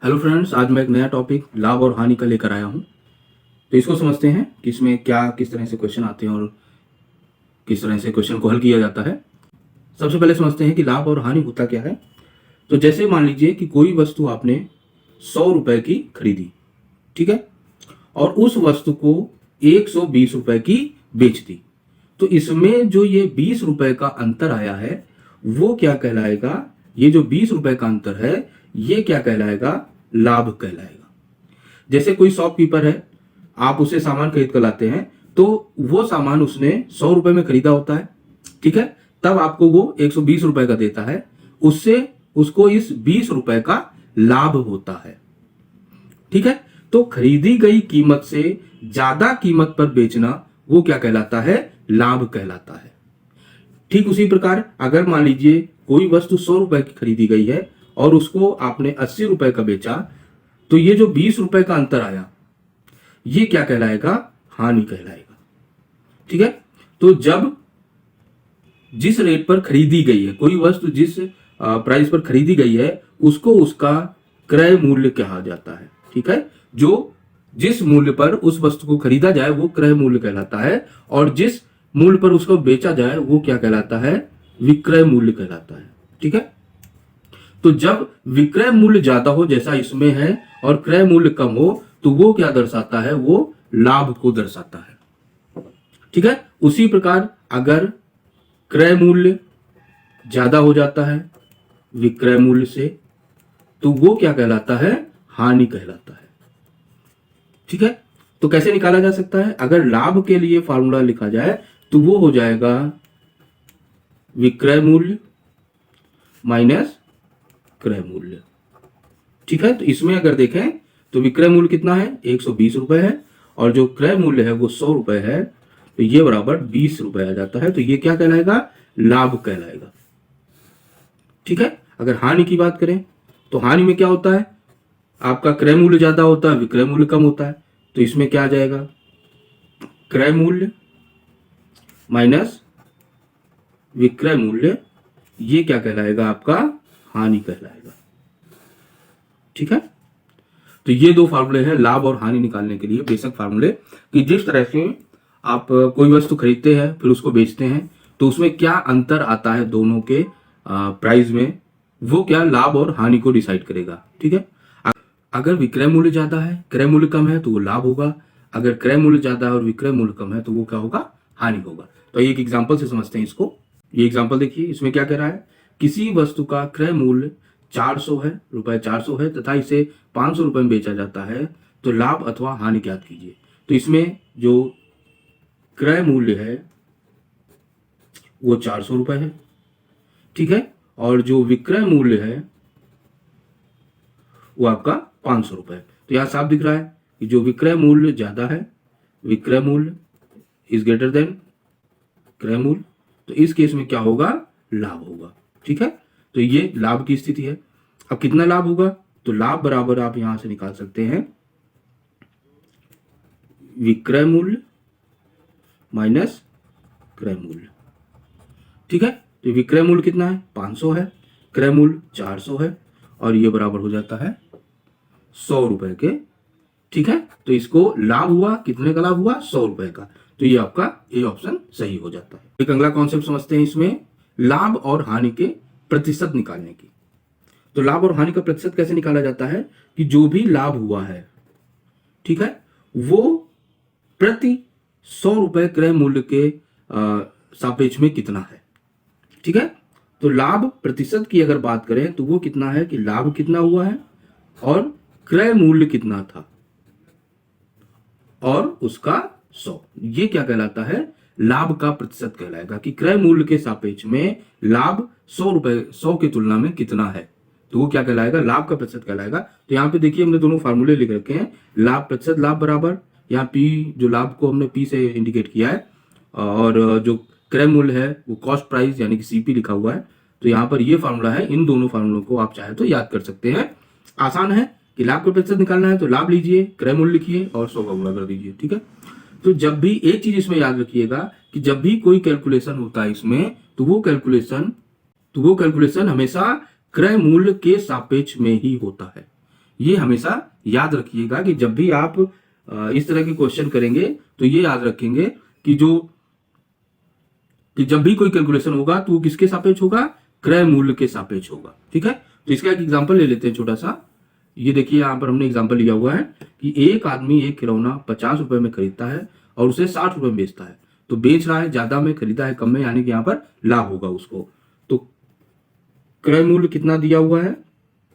Hello friends, आज मैं एक नया टॉपिक लाभ और हानि का लेकर आया हूँ। तो इसको समझते हैं कि इसमें क्या किस तरह से क्वेश्चन आते हैं और किस तरह से क्वेश्चन को हल किया जाता है। सबसे पहले समझते हैं कि लाभ और हानि होता क्या है। तो जैसे मान लीजिए कि कोई वस्तु आपने 100 रुपए की खरीदी, ठीक है, और उस वस्तु को 120 रुपए की बेच दी। तो इसमें जो ये 20 रुपए का अंतर आया है वो क्या कहलाएगा? ये जो 20 रुपए का अंतर है ये क्या कहलाएगा? लाभ कहलाएगा। जैसे कोई शॉपकीपर है, आप उसे सामान खरीद कर लाते हैं, तो वो सामान उसने 100 रुपए में खरीदा होता है, ठीक है, तब आपको वो 120 रुपए का देता है। उससे उसको इस 20 रुपए का लाभ होता है, ठीक है। तो खरीदी गई कीमत से ज्यादा कीमत पर बेचना वो क्या कहलाता है? लाभ कहलाता है। ठीक उसी प्रकार अगर मान लीजिए कोई वस्तु 100 रुपए की खरीदी गई है और उसको आपने 80 रुपए का बेचा, तो ये जो 20 रुपए का अंतर आया ये क्या कहलाएगा? हानि कहलाएगा, ठीक है। तो जब जिस रेट पर खरीदी गई है कोई वस्तु, जिस प्राइस पर खरीदी गई है, उसको उसका क्रय मूल्य कहा जाता है, ठीक है। जो जिस मूल्य पर उस वस्तु को खरीदा जाए वो क्रय मूल्य कहलाता है, और जिस मूल्य पर उसको बेचा जाए वो क्या कहलाता है? विक्रय मूल्य कहलाता है, ठीक है। तो जब विक्रय मूल्य ज्यादा हो, जैसा इसमें है, और क्रय मूल्य कम हो, तो वो क्या दर्शाता है? वो लाभ को दर्शाता है, ठीक है। उसी प्रकार अगर क्रय मूल्य ज्यादा हो जाता है विक्रय मूल्य से, तो वो क्या कहलाता है? हानि कहलाता है, ठीक है। तो कैसे निकाला जा सकता है? अगर लाभ के लिए फॉर्मूला लिखा जाए तो वो हो जाएगा विक्रय मूल्य माइनस क्रय मूल्य, ठीक है। तो इसमें अगर देखें तो विक्रय मूल्य कितना है? 120 रुपए है, और जो क्रय मूल्य है वो 100 रुपए है, तो ये बराबर 20 रुपए आ जाता है। तो ये क्या कहलाएगा? लाभ कहलाएगा, ठीक है। अगर हानि की बात करें तो हानि में क्या होता है? आपका क्रय मूल्य ज्यादा होता है, विक्रय मूल्य कम होता है। तो इसमें क्या आ जाएगा? क्रय मूल्य माइनस विक्रय मूल्य, ये क्या कहलाएगा? आपका हानि कहलाएगा, ठीक है। तो ये दो फार्मूले हैं लाभ और हानि निकालने के लिए, बेसिक फार्मूले, कि जिस तरह से आप कोई वस्तु खरीदते हैं फिर उसको बेचते हैं तो उसमें क्या अंतर आता है दोनों के प्राइस में, वो क्या लाभ और हानि को डिसाइड करेगा, ठीक है। अगर विक्रय मूल्य ज्यादा है क्रय मूल्य कम है तो वो लाभ होगा, अगर क्रय मूल्य ज्यादा है और विक्रय मूल्य कम है तो वो क्या होगा? हानि होगा। तो एक एग्जांपल से समझते हैं इसको। ये एग्जांपल देखिए, इसमें क्या कह रहा है? किसी वस्तु का क्रय मूल्य 400 है, रुपए 400 है, तथा इसे 500 रुपए में बेचा जाता है, तो लाभ अथवा हानि ज्ञात कीजिए। तो इसमें जो क्रय मूल्य है वो 400 रुपए है, ठीक है, और जो विक्रय मूल्य है वो आपका 500 रुपए है। तो यहां साफ दिख रहा है कि जो विक्रय मूल्य ज्यादा है, विक्रय मूल्य इज ग्रेटर देन क्रय मूल्य, तो इस केस में क्या होगा? लाभ होगा, ठीक है। तो ये लाभ की स्थिति है। अब कितना लाभ होगा? तो लाभ बराबर आप यहां से निकाल सकते हैं विक्रय मूल्य माइनस क्रय मूल्य, ठीक है। तो विक्रय मूल्य कितना है? 500 है, क्रय मूल्य 400 है, और ये बराबर हो जाता है 100 रुपए के, ठीक है। तो इसको लाभ हुआ, कितने का लाभ हुआ? 100 रुपए का। तो ये आपका ए ऑप्शन सही हो जाता है। एक अगला कॉन्सेप्ट समझते हैं इसमें, लाभ और हानि के प्रतिशत निकालने की। तो लाभ और हानि का प्रतिशत कैसे निकाला जाता है? कि जो भी लाभ हुआ है, ठीक है, वो प्रति 100 रुपए क्रय मूल्य के सापेक्ष में कितना है, ठीक है। तो लाभ प्रतिशत की अगर बात करें तो वो कितना है कि लाभ कितना हुआ है और क्रय मूल्य कितना था, और उसका 100, ये क्या कहलाता है? लाभ का प्रतिशत कहलाएगा कि क्रय मूल्य के सापेक्ष में लाभ 100 रुपए 100 की तुलना में कितना है, तो वो क्या कहलाएगा? लाभ का प्रतिशत कहलाएगा। तो यहाँ पे देखिए हमने दोनों फार्मूले लिख रखे हैं, लाभ प्रतिशत लाभ बराबर, यहाँ पी जो लाभ को हमने पी से इंडिकेट किया है, और जो क्रय मूल्य है वो कॉस्ट प्राइस यानी कि सीपी लिखा हुआ है। तो यहाँ पर ये फार्मूला है, इन दोनों फार्मूलों को आप चाहे तो याद कर सकते हैं। आसान है कि लाभ का प्रतिशत निकालना है तो लाभ लीजिए, क्रय मूल्य लिखिए और 100 का गुणा कर दीजिए, ठीक है। तो जब भी एक चीज इसमें याद रखिएगा कि जब भी कोई कैलकुलेशन होता है इसमें, तो वो कैलकुलेशन हमेशा क्रय मूल्य के सापेक्ष में ही होता है। ये हमेशा याद रखिएगा कि जब भी आप इस तरह के क्वेश्चन करेंगे तो ये याद रखेंगे कि जब भी कोई कैलकुलेशन होगा तो वो किसके सापेक्ष होगा, क्रय मूल्य के सापेक्ष होगा। ठीक है, तो इसका एक एग्जांपल ले लेते हैं छोटा सा। ये देखिए यहाँ पर हमने एग्जांपल लिया हुआ है कि एक आदमी एक खिलौना 50 रुपए में खरीदता है और उसे 60 रुपए में बेचता है। तो बेच रहा है ज्यादा में, खरीदा है कम में, यानी कि यहाँ पर लाभ होगा उसको। तो क्रय मूल्य कितना दिया हुआ है,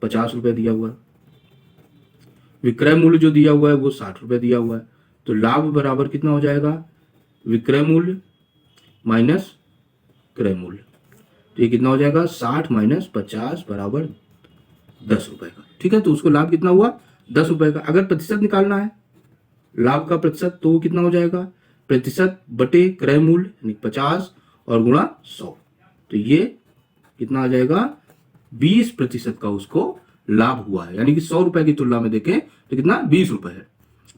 50 रुपए दिया हुआ है। विक्रय मूल्य जो दिया हुआ है वो 60 रुपए दिया हुआ है। तो लाभ बराबर कितना हो जाएगा, विक्रय मूल्य माइनस क्रय मूल्य। तो ये कितना हो जाएगा, 60 माइनस 50 बराबर 10 रुपए का। ठीक है, तो उसको लाभ कितना हुआ, 10 रुपए का। अगर प्रतिशत निकालना है लाभ का प्रतिशत, तो कितना हो जाएगा, प्रतिशत बटे क्रय मूल्य यानी 50 और गुणा 100। तो ये कितना आ जाएगा, 20% का उसको लाभ हुआ है। यानी कि 100 रुपए की तुलना में देखें तो कितना, 20 रुपए है।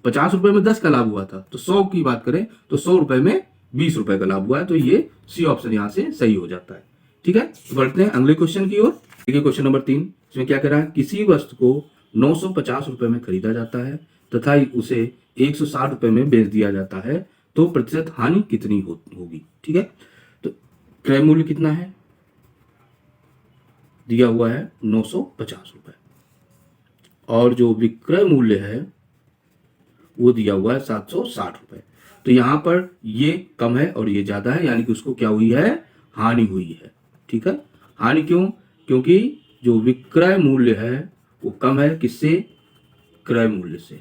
50 रुपए में 10 का लाभ हुआ था, तो 100 की बात करें तो 100 रुपए में 20 रुपए का लाभ हुआ है। तो ये सी ऑप्शन यहां से सही हो जाता है। ठीक है, तो बढ़ते हैं अगले क्वेश्चन की ओर। देखिए क्वेश्चन नंबर 3, इसमें क्या कह रहा है, किसी वस्तु को 950 रुपए में खरीदा जाता है तथा उसे 160 रुपए में बेच दिया जाता है, तो प्रतिशत हानि कितनी होगी। ठीक है, तो क्रय मूल्य कितना है, दिया हुआ है 950 रुपए, और जो विक्रय मूल्य है वो दिया हुआ है 760 रुपए। तो यहां पर ये कम है और ये ज्यादा है, यानी कि उसको क्या हुई है, हानि हुई है। ठीक है, हानि क्यों, क्योंकि जो विक्रय मूल्य है वो कम है किससे, क्रय मूल्य से।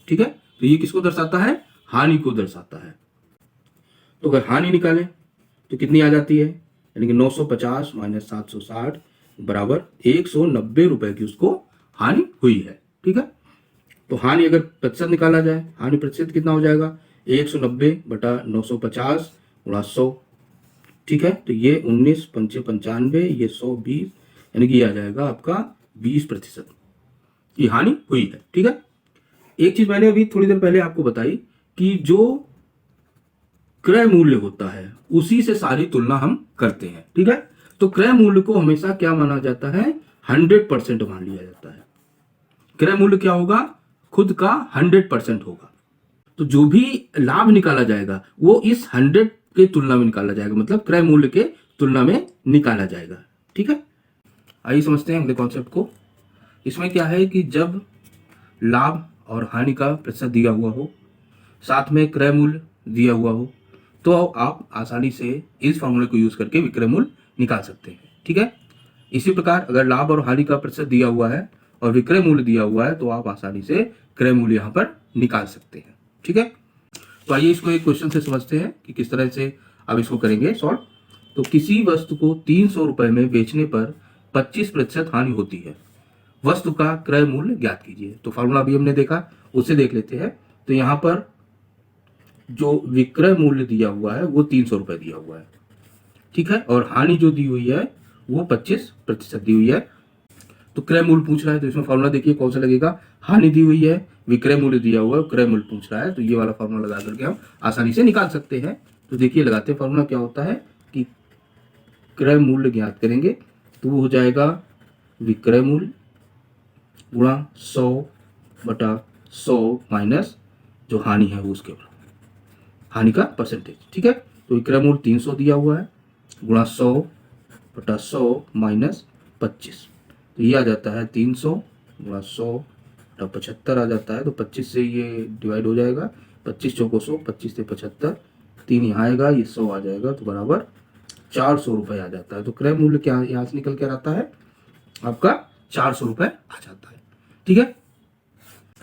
ठीक है, तो ये किसको दर्शाता है, हानि को दर्शाता है। तो अगर हानि निकालें तो कितनी आ जाती है, यानी कि 950 माइनस 760 बराबर 190 रुपए की उसको हानि हुई है। ठीक है, तो हानि अगर प्रतिशत निकाला जाए, हानि प्रतिशत कितना हो जाएगा, 190 बटा 950 गुणा 100। ठीक है, तो ये 19 पंचे 95, ये 120, यानी कि ये आ जाएगा आपका 20% की हानि हुई है। ठीक है, एक चीज मैंने अभी थोड़ी देर पहले आपको बताई कि जो क्रय मूल्य होता है उसी से सारी तुलना हम करते हैं। ठीक है, तो क्रय मूल्य को हमेशा क्या माना जाता है, 100% मान लिया जाता है। क्रय मूल्य क्या होगा, खुद का 100% होगा। तो जो भी लाभ निकाला जाएगा वो इस 100 के तुलना में निकाला जाएगा, मतलब क्रय मूल्य के तुलना में निकाला जाएगा। ठीक है, आइए समझते हैं अगले कॉन्सेप्ट को। इसमें क्या है कि जब लाभ और हानि का प्रतिशत दिया हुआ हो, साथ में क्रय मूल्य दिया हुआ हो, तो आप आसानी से इस फॉर्मूले को यूज करके विक्रय मूल्य निकाल सकते हैं। ठीक है, इसी प्रकार अगर लाभ और हानि का प्रतिशत दिया हुआ है और विक्रय मूल्य दिया हुआ है, तो आप आसानी से क्रय मूल्य यहां पर निकाल सकते हैं। ठीक है, तो आइए इसको एक क्वेश्चन से समझते हैं कि किस तरह से अब इसको करेंगे सॉल्व। तो किसी वस्तु को 300 रुपए में बेचने पर 25% हानि होती है, वस्तु का क्रय मूल्य ज्ञात कीजिए। तो फॉर्मूला भी हमने देखा, उससे देख लेते हैं। तो यहां पर जो विक्रय मूल्य दिया हुआ है वो 300 रुपए दिया हुआ है। ठीक है, और हानि जो दी हुई है वो 25% दी हुई है। तो क्रय मूल्य पूछ रहा है, तो इसमें फॉर्मूला देखिए कौन सा लगेगा, हानि दी हुई है, विक्रय मूल्य दिया हुआ है, क्रय मूल्य पूछ रहा है, तो ये वाला फॉर्मूला लगा करके हम आसानी से निकाल सकते हैं। तो देखिए लगाते हैं फॉर्मूला, क्या होता है कि क्रय मूल्य ज्ञात करेंगे तो वो हो जाएगा विक्रय मूल्य गुणा 100 बटा 100 माइनस जो हानि है वो उसके बराबर, हानि का परसेंटेज। ठीक है, तो विक्रय मूल्य 300 दिया हुआ है गुणा 100 बटा 100 माइनस 25, तो ये आ जाता है 300 गुणा 100 बटा 75 आ जाता है। तो 25 से ये डिवाइड हो जाएगा, 25 चौको 100, 25 से 75, 3 यहाँ आएगा, ये 100 आ जाएगा, तो बराबर 400 रुपए आ जाता है। तो क्रय मूल्य क्या यहाँ से निकल के आता है, आपका 400 रुपए आ जाता है। ठीक है,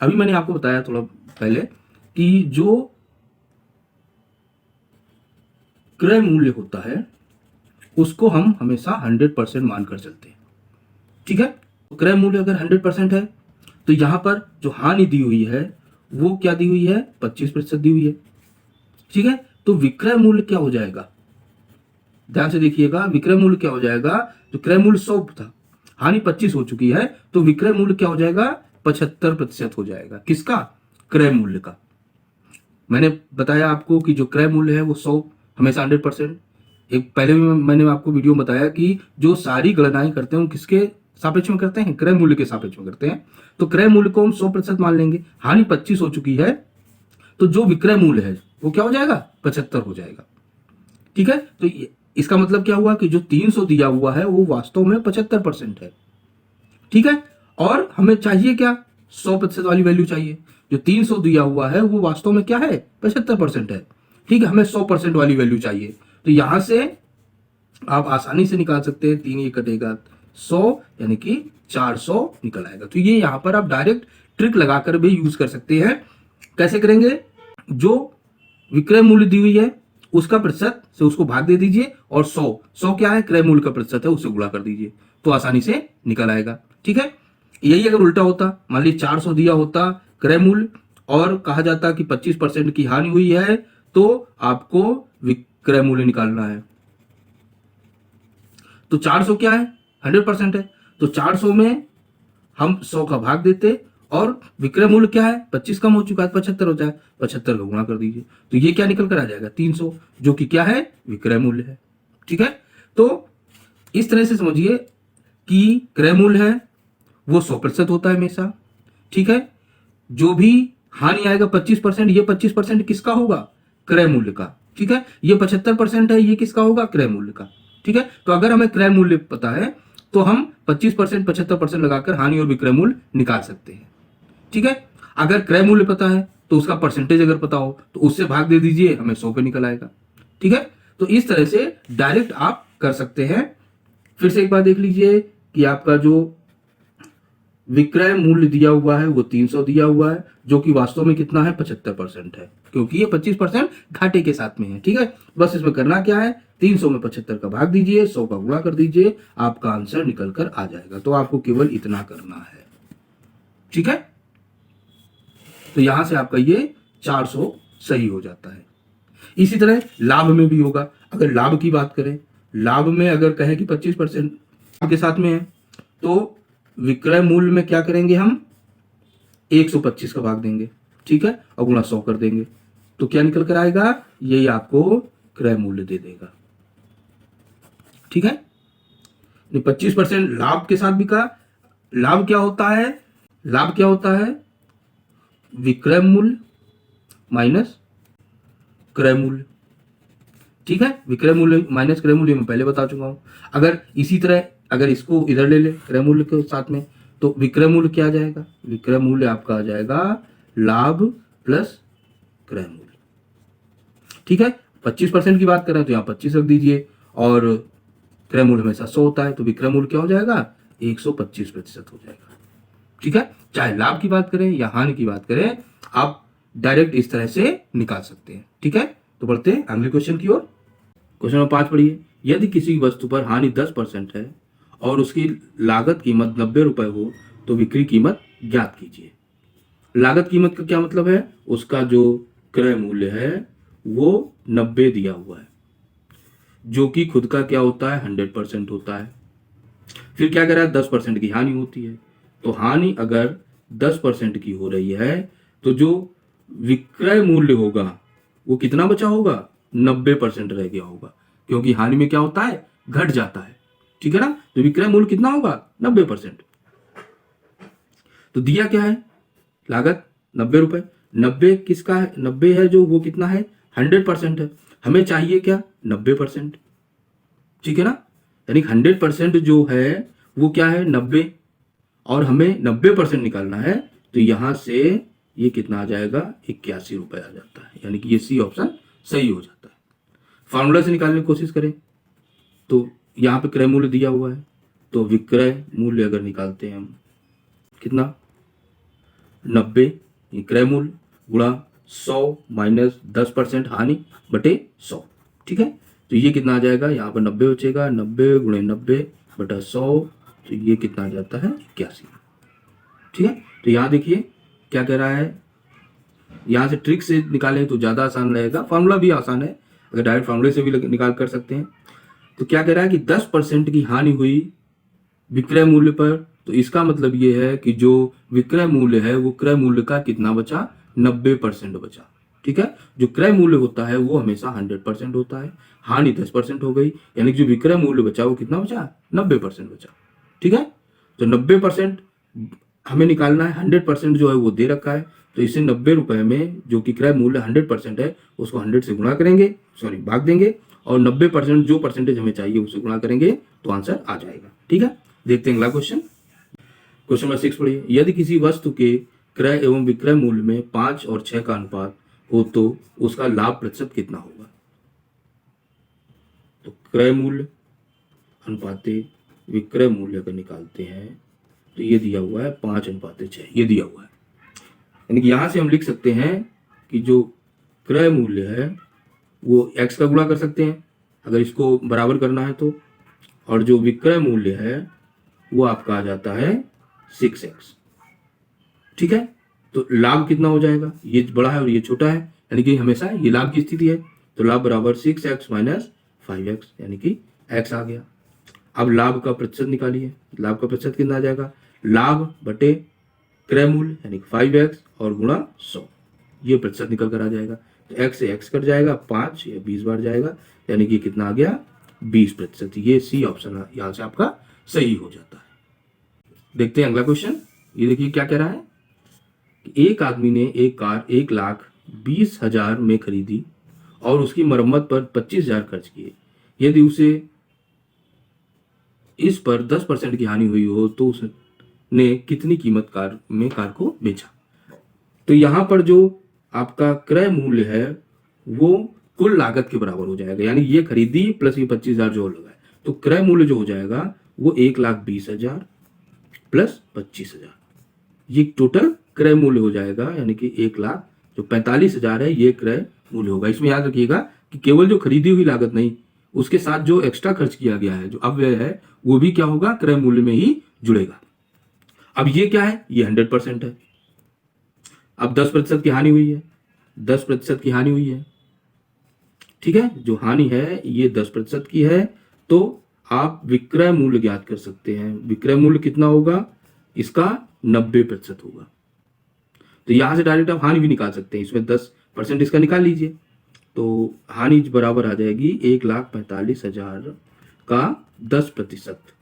अभी मैंने आपको बताया थोड़ा पहले कि जो क्रय मूल्य होता है उसको हम हमेशा 100% मानकर चलते हैं। ठीक है, तो क्रय मूल्य अगर 100% है तो यहां पर जो हानि दी हुई है वो क्या दी हुई है, 25% दी हुई है। ठीक है, तो विक्रय मूल्य क्या हो जाएगा, ध्यान से देखिएगा, विक्रय मूल्य क्या हो जाएगा, जो क्रय मूल्य 100 था, हानि 25 हो चुकी है, तो विक्रय मूल्य क्या हो जाएगा, 75% हो जाएगा। किसका, क्रय मूल्य का। मैंने बताया आपको कि जो क्रय मूल्य है वो 100 हमेशा 100%। एक पहले भी मैंने आपको वीडियो में बताया कि जो सारी गणनाएं करते हैं वो किसके सापेक्ष में करते हैं, क्रय मूल्य के सापेक्ष में करते हैं। तो क्रय मूल्य को हम 100% मान लेंगे। हानि 25 हो चुकी है, तो जो विक्रय मूल्य है वो क्या हो जाएगा, 75 हो जाएगा। ठीक है, तो इसका मतलब क्या हुआ कि जो 300 दिया हुआ है वो वास्तव में 75% है। ठीक है, और हमें चाहिए क्या, 100% वाली वैल्यू चाहिए। जो 300 दिया हुआ है वो वास्तव में क्या है, 75% है। ठीक है, हमें 100% वाली वैल्यू चाहिए। तो यहां से आप आसानी से निकाल सकते हैं, 3 ये कटेगा 100 यानी कि 400 निकल आएगा। तो ये यहां पर आप डायरेक्ट ट्रिक लगाकर भी यूज कर सकते हैं। कैसे करेंगे, जो विक्रय मूल्य दी हुई है उसका प्रतिशत से उसको भाग दे दीजिए, और 100 क्या है, क्रय मूल्य का प्रतिशत है, उससे गुणा कर दीजिए, तो आसानी से निकल आएगा। ठीक है, यही अगर उल्टा होता, मान लीजिए 400 दिया होता क्रय मूल्य और कहा जाता कि 25% की हानि हुई है, तो आपको विक्रय मूल्य निकालना है। तो 400 क्या है, 100% है, तो 400 में हम 100 का भाग देते, और विक्रय मूल्य क्या है, 25 कम हो चुका है, 75 हो जाए, 75 का गुणा कर दीजिए, तो ये क्या निकल कर आ जाएगा, 300, जो कि क्या है, विक्रय मूल्य है। ठीक है, तो इस तरह से समझिए कि क्रय मूल्य है वो 100% होता है हमेशा। ठीक है, जो भी हानि आएगा 25%, ये 25% किसका होगा, क्रय मूल्य का। ठीक है, ये 75% है, ये किसका होगा, क्रय मूल्य का। ठीक है, तो अगर हमें क्रय मूल्य पता है तो हम 25% 75% लगाकर हानि और विक्रय मूल्य निकाल सकते हैं। ठीक है, अगर क्रय मूल्य पता है तो उसका परसेंटेज अगर पता हो तो उससे भाग दे दीजिए, हमें 100 पे निकल आएगा। ठीक है, तो इस तरह से डायरेक्ट आप कर सकते हैं। फिर से एक बार देख लीजिए कि आपका जो विक्रय मूल्य दिया हुआ है वो 300 दिया हुआ है, जो कि वास्तव में कितना है, 75% है, क्योंकि ये 25% घाटे के साथ में है। ठीक है, बस इसमें करना क्या है, 300 में 75 का भाग दीजिए, 100 का गुणा कर दीजिए, आपका आंसर निकल कर आ जाएगा। तो आपको केवल इतना करना है। ठीक है, तो यहां से आपका ये 400 सही हो जाता है। इसी तरह लाभ में भी होगा। अगर लाभ की बात करें, लाभ में अगर कहें कि 25% के साथ में है, तो विक्रय मूल्य में क्या करेंगे, हम 125 का भाग देंगे। ठीक है, और गुणा 100 कर देंगे, तो क्या निकल कर आएगा, यही आपको क्रय मूल्य दे देगा। ठीक है, 25% लाभ के साथ भी कहा। लाभ क्या होता है, लाभ क्या होता है, विक्रय मूल्य माइनस क्रय मूल्य। ठीक है, विक्रय मूल्य माइनस क्रय मूल्य मैं पहले बता चुका हूं। अगर इसी तरह अगर इसको इधर ले ले क्रय मूल्य के साथ में, तो विक्रय मूल्य क्या आ जाएगा, विक्रय मूल्य आपका आ जाएगा लाभ प्लस क्रय मूल्य। ठीक है, 25% की बात करें तो यहाँ 25 रख दीजिए, और क्रय मूल्य हमेशा 100 होता है, तो विक्रय मूल्य क्या हो जाएगा, 125% हो जाएगा। ठीक है, चाहे लाभ की बात करें या हानि की बात करें, आप डायरेक्ट इस तरह से निकाल सकते हैं। ठीक है, तो बढ़ते हैं अगले क्वेश्चन की ओर। क्वेश्चन नंबर 5 पढ़िए। यदि किसी वस्तु पर हानि 10% है और उसकी लागत कीमत 90 रुपए हो तो बिक्री कीमत ज्ञात कीजिए। लागत कीमत का क्या मतलब है, उसका जो क्रय मूल्य है वो 90 दिया हुआ है, जो कि खुद का क्या होता है, 100% होता है। फिर क्या कह रहा है, 10% की हानि होती है। तो हानि अगर 10% की हो रही है तो जो विक्रय मूल्य होगा वो कितना बचा होगा, 90% रह गया होगा, क्योंकि हानि में क्या होता है, घट जाता है। ठीक है ना, तो विक्रय मूल्य कितना होगा, 90%। तो दिया क्या है, लागत 90 रुपए, 90 किसका है, 90 है जो वो कितना है, 100% है। हमें चाहिए क्या, 90%। ठीक है ना, यानी 100% जो है वो क्या है, 90, और हमें 90% निकालना है, तो यहां से ये कितना आ जाएगा, 81 रुपए आ जाता है, यानी कि ये सी ऑप्शन सही हो जाता है। फॉर्मूला से निकालने की कोशिश करें तो यहाँ पे क्रय मूल्य दिया हुआ है, तो विक्रय मूल्य अगर निकालते हैं हम, कितना, 90 ये क्रय मूल्य गुणा 100 माइनस 10% हानि बटे 100। ठीक है, तो ये कितना आ जाएगा, यहाँ पर 90 बचेगा, 90 गुणे 90 बटा 100, तो ये कितना आ जाता है, 81। ठीक है, तो यहाँ देखिए क्या कह रहा है, यहाँ से ट्रिक से निकालें तो ज़्यादा आसान रहेगा, फॉर्मूला भी आसान है, अगर डायरेक्ट फॉर्मूले से भी निकाल कर सकते हैं। तो क्या कह रहा है कि 10% की हानि हुई विक्रय मूल्य पर, तो इसका मतलब ये है कि जो विक्रय मूल्य है वो क्रय मूल्य का कितना बचा, 90% बचा। ठीक है, जो क्रय मूल्य होता है वो हमेशा 100% होता है, हानि 10% हो गई, यानी कि जो विक्रय मूल्य बचा वो कितना बचा, 90% बचा। ठीक है, तो 90% हमें निकालना है, 100% जो है वो दे रखा है, तो इसे 90 रुपए में जो कि क्रय मूल्य 100% है उसको 100 से गुणा करेंगे, सॉरी भाग देंगे, और 90% जो परसेंटेज हमें चाहिए उससे गुणा करेंगे तो आंसर आ जाएगा। ठीक है, देखते हैं अगला क्वेश्चन। क्वेश्चन नंबर 6 पढ़िए। यदि किसी वस्तु के क्रय एवं विक्रय मूल्य में 5 और 6 का अनुपात हो तो उसका लाभ प्रतिशत कितना होगा? तो क्रय मूल्य अनुपाते विक्रय मूल्य का निकालते हैं तो ये दिया हुआ है 5:6, ये दिया हुआ है। यानी कि यहां से हम लिख सकते हैं कि जो क्रय मूल्य है वो x का गुणा कर सकते हैं अगर इसको बराबर करना है तो, और जो विक्रय मूल्य है वो आपका आ जाता है 6x। ठीक है, तो लाभ कितना हो जाएगा? ये बड़ा है और ये छोटा है, यानी कि हमेशा ये लाभ की स्थिति है, तो लाभ बराबर 6x माइनस 5x, यानी कि x आ गया। अब लाभ का प्रतिशत निकालिए, लाभ का प्रतिशत कितना आ जाएगा? लाभ बटे क्रय मूल्य यानी 5x और गुणा 100, ये प्रतिशत निकल कर आ जाएगा। तो x से x कट जाएगा, 5 या 20 बार जाएगा, यानी कि कितना आ गया? 20%। ये सी ऑप्शन यहाँ से आपका सही हो जाता है। देखते हैं अगला क्वेश्चन। ये देखिए क्या कह रहा है कि एक आदमी ने एक कार 1,20,000 में खरीदी और उसकी मरम्मत पर 25,000 खर्च किए। यदि उसे इस पर 10% की हानि हुई हो तो उसने कितनी कीमत कार को बेचा? तो यहां पर जो आपका क्रय मूल्य है वो कुल लागत के बराबर हो जाएगा, यानी ये खरीदी प्लस ये 25,000 जो लगा है, तो क्रय मूल्य जो हो जाएगा वो 1,20,000 प्लस 25,000, ये टोटल क्रय मूल्य हो जाएगा, यानी कि 1,45,000 है ये क्रय मूल्य होगा। इसमें याद रखिएगा कि केवल जो खरीदी हुई लागत नहीं, उसके साथ जो एक्स्ट्रा खर्च किया गया है, जो अपव्यय है, वो भी क्या होगा? क्रय मूल्य में ही जुड़ेगा। अब ये क्या है? ये 100% है। अब 10% की हानि हुई है, 10% की हानि हुई है। ठीक है, जो हानि है ये 10% की है, तो आप विक्रय मूल्य ज्ञात कर सकते हैं। विक्रय मूल्य कितना होगा? इसका 90% होगा। तो यहां से डायरेक्ट आप हानि भी निकाल सकते हैं, इसमें 10% इसका निकाल लीजिए, तो हानि बराबर आ जाएगी 1,45,000 का 10%।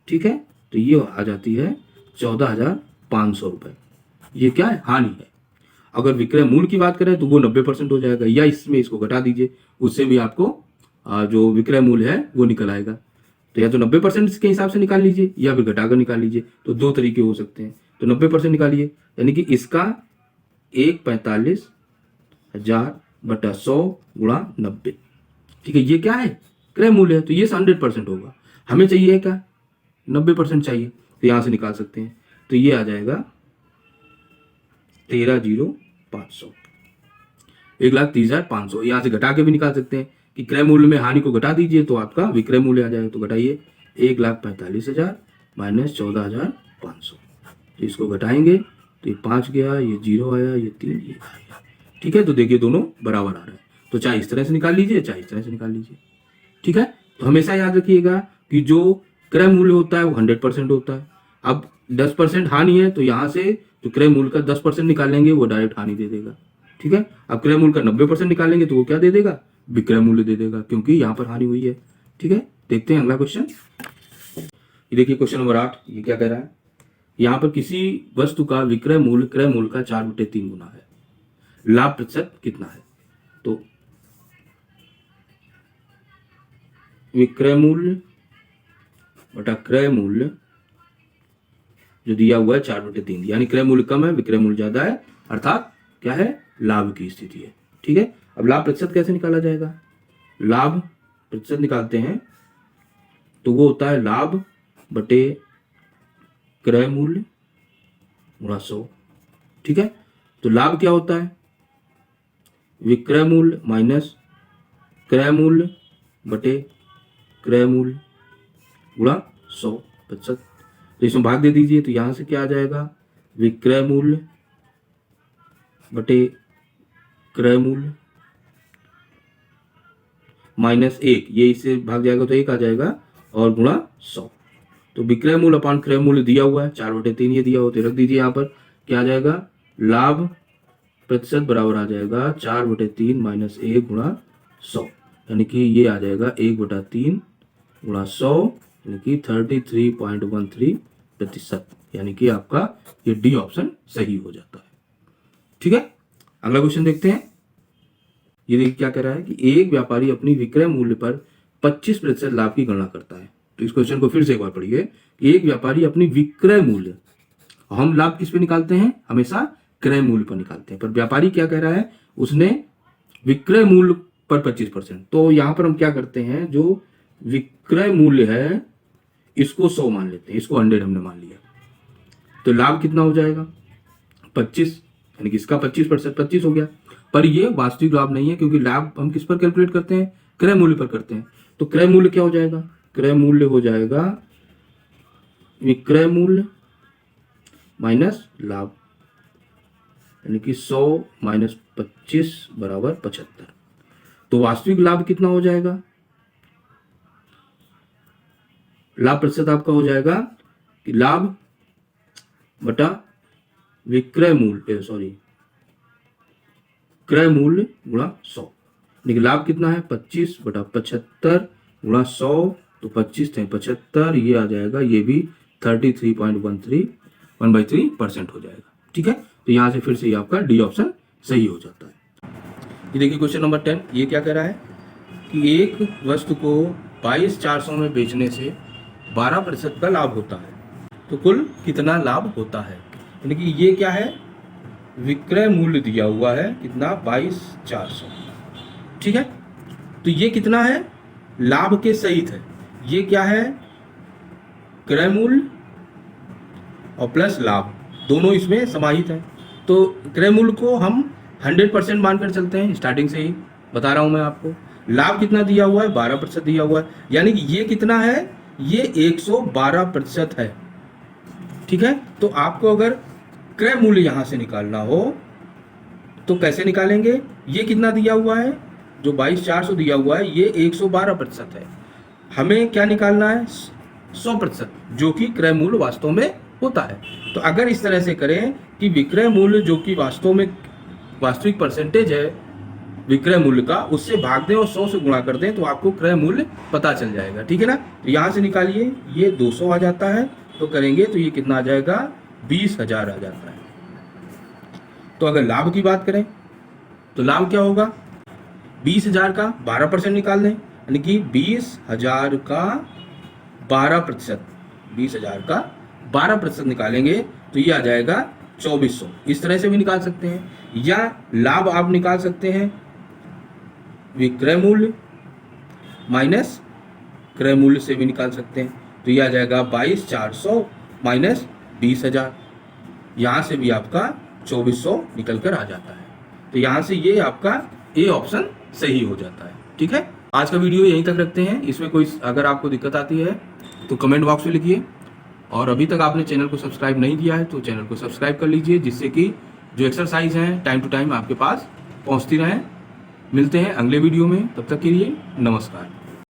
ठीक है, तो ये आ जाती है 14,500 रुपए। ये क्या है? हानि है। अगर विक्रय मूल्य की बात करें तो वो 90% हो जाएगा, या इसमें इसको घटा दीजिए, उससे भी आपको जो विक्रय मूल्य है वो निकल आएगा। तो या तो 90% के हिसाब से निकाल लीजिए या फिर घटाकर निकाल लीजिए, तो दो तरीके हो सकते हैं। तो 90% निकालिए, यानी कि इसका 1,45,000 बटा 100 गुणा 90। ठीक है, ये क्या है? क्रय मूल्य है, तो ये 100% होगा। हमें चाहिए क्या? 90% चाहिए, तो यहां से निकाल सकते हैं। तो ये आ जाएगा 13,500, 1,30,500। यहां से घटा के भी निकाल सकते हैं कि क्रय मूल्य में हानि को घटा दीजिए तो आपका विक्रय मूल्य आ जाएगा। तो घटाइए 1,45,000 माइनस 14,500, तो इसको घटाएंगे तो ये 5 गया, ये 0 आया, ये 3, ये आया। ठीक है, तो देखिए दोनों बराबर आ रहा है, तो चाहे इस तरह से निकाल लीजिए चाहे इस तरह से निकाल लीजिए। ठीक है, तो हमेशा याद रखिएगा कि जो क्रय मूल्य होता है वो 100% होता है। अब 10% हानि है, तो यहां से जो क्रय मूल्य का 10% निकालेंगे वो डायरेक्ट हानि दे देगा। ठीक है, अब क्रय मूल्य का 90% निकालेंगे तो वो क्या दे देगा? विक्रय मूल्य दे देगा, क्योंकि यहां पर हानि हुई है। ठीक है, देखते हैं अगला क्वेश्चन। ये देखिए क्वेश्चन नंबर 8, ये क्या कह रहा है? यहां पर किसी वस्तु का विक्रय मूल्य क्रय मूल्य का 4/3 गुना है, लाभ प्रतिशत कितना है? तो विक्रय मूल्य बटा क्रय मूल्य जो दिया हुआ है 4/3, यानी क्रय मूल्य कम है विक्रय मूल्य ज्यादा है, अर्थात क्या है? लाभ की स्थिति है। ठीक है, अब लाभ प्रतिशत कैसे निकाला जाएगा? लाभ प्रतिशत निकालते हैं तो वो होता है लाभ बटे क्रय मूल्य गुणा 100। ठीक है, तो लाभ क्या होता है? विक्रय मूल्य माइनस क्रय मूल्य बटे क्रय मूल्य गुणा 100%। तो इसमें भाग दे दीजिए, तो यहां से क्या आ जाएगा? विक्रय मूल्य बटे क्रय मूल्य माइनस 1, ये इससे भाग जाएगा तो 1 आ जाएगा, और गुणा 100। तो विक्रय मूल्य अपान क्रय मूल्य दिया हुआ है 4/3, ये दिया हुआ, तो रख दीजिए यहाँ पर। क्या आ जाएगा? लाभ प्रतिशत बराबर आ जाएगा 4/3 माइनस 1 गुणा 100, यानी कि ये आ जाएगा 1/3 गुणा 100, यानी कि 33.13 प्रतिशत, यानी कि आपका ये डी ऑप्शन सही हो जाता है। ठीक है, अगला क्वेश्चन देखते हैं। ये देखिए क्या कह रहा है कि एक व्यापारी अपनी विक्रय मूल्य पर 25% लाभ की गणना करता है। तो इस क्वेश्चन को फिर से एक बार पढ़िए। एक व्यापारी अपनी विक्रय मूल्य, हम लाभ किस पे निकालते हैं, हमेशा क्रय मूल्य पर निकालते हैं, पर व्यापारी क्या कह रहा है, उसने विक्रय मूल्य पर 25%। तो यहां पर हम क्या करते हैं, जो विक्रय मूल्य है इसको 100 मान लेते हैं, इसको 100 हमने मान लिया। तो लाभ कितना हो जाएगा 25, यानी कि इसका 25% 25 हो गया। पर ये वास्तविक लाभ नहीं है, क्योंकि लाभ हम किस पर कैलकुलेट करते हैं, क्रय मूल्य पर करते हैं। तो क्रय मूल्य क्या हो जाएगा, क्रय मूल्य हो जाएगा विक्रय मूल्य माइनस लाभ, यानी कि 100 माइनस 25 बराबर 75। तो वास्तविक लाभ कितना हो जाएगा, लाभ प्रतिशत आपका हो जाएगा कि लाभ बटा विक्रय मूल्य, क्रय मूल्य गुणा 100, लेकिन लाभ कितना है 25 बटा 75 गुणा 100, तो 25 × 75 ये आ जाएगा, ये भी 33.13 1/3% हो जाएगा। ठीक है, तो यहां से फिर से ये आपका डी ऑप्शन सही हो जाता है। ये देखिए क्वेश्चन नंबर 10, ये क्या कह रहा है कि एक वस्तु को 22,400 में बेचने से 12% का लाभ होता है, तो कुल कितना लाभ होता है। यानी कि ये क्या है, विक्रय मूल्य दिया हुआ है कितना 22,400। ठीक है, तो ये कितना है, लाभ के सहित है। ये क्या है, क्रय मूल्य और प्लस लाभ दोनों इसमें समाहित है। तो क्रय मूल्य को हम 100% मानकर चलते हैं, स्टार्टिंग से ही बता रहा हूं मैं आपको। लाभ कितना दिया हुआ है 12% दिया हुआ है, यानी कि ये कितना है, ये 112% है। ठीक है, तो आपको अगर क्रय मूल्य यहां से निकालना हो तो कैसे निकालेंगे, ये कितना दिया हुआ है, जो 22,400 दिया हुआ है, ये 112% है। हमें क्या निकालना है 100%, जो कि क्रय मूल्य वास्तव में होता है। तो अगर इस तरह से करें कि विक्रय मूल्य जो कि वास्तव में वास्तविक परसेंटेज है विक्रय मूल्य का, उससे भाग दें और 100 से गुणा कर दें, तो आपको क्रय मूल्य पता चल जाएगा। ठीक है ना, तो यहां से निकालिए, ये 200 आ जाता है, तो करेंगे तो ये कितना आ जाएगा 20,000 आ जाता है। तो अगर लाभ की बात करें तो लाभ क्या होगा, 20,000 का 12% निकाल दें, यानी कि 20,000 का 12%, 20,000 का 12% निकालेंगे तो ये आ जाएगा 2400। इस तरह से भी निकाल सकते हैं, या लाभ आप निकाल सकते हैं विक्रय मूल्य माइनस क्रय मूल्य से भी निकाल सकते हैं। तो ये आ जाएगा 22,400 माइनस 20,000, यहाँ से भी आपका 2400 निकल कर आ जाता है। तो यहाँ से ये आपका ए ऑप्शन सही हो जाता है। ठीक है, आज का वीडियो यहीं तक रखते हैं। इसमें कोई अगर आपको दिक्कत आती है तो कमेंट बॉक्स में लिखिए, और अभी तक आपने चैनल को सब्सक्राइब नहीं किया है तो चैनल को सब्सक्राइब कर लीजिए, जिससे कि जो एक्सरसाइज हैं टाइम टू टाइम आपके पास पहुंचती रहें। मिलते हैं अगले वीडियो में, तब तक के लिए नमस्कार।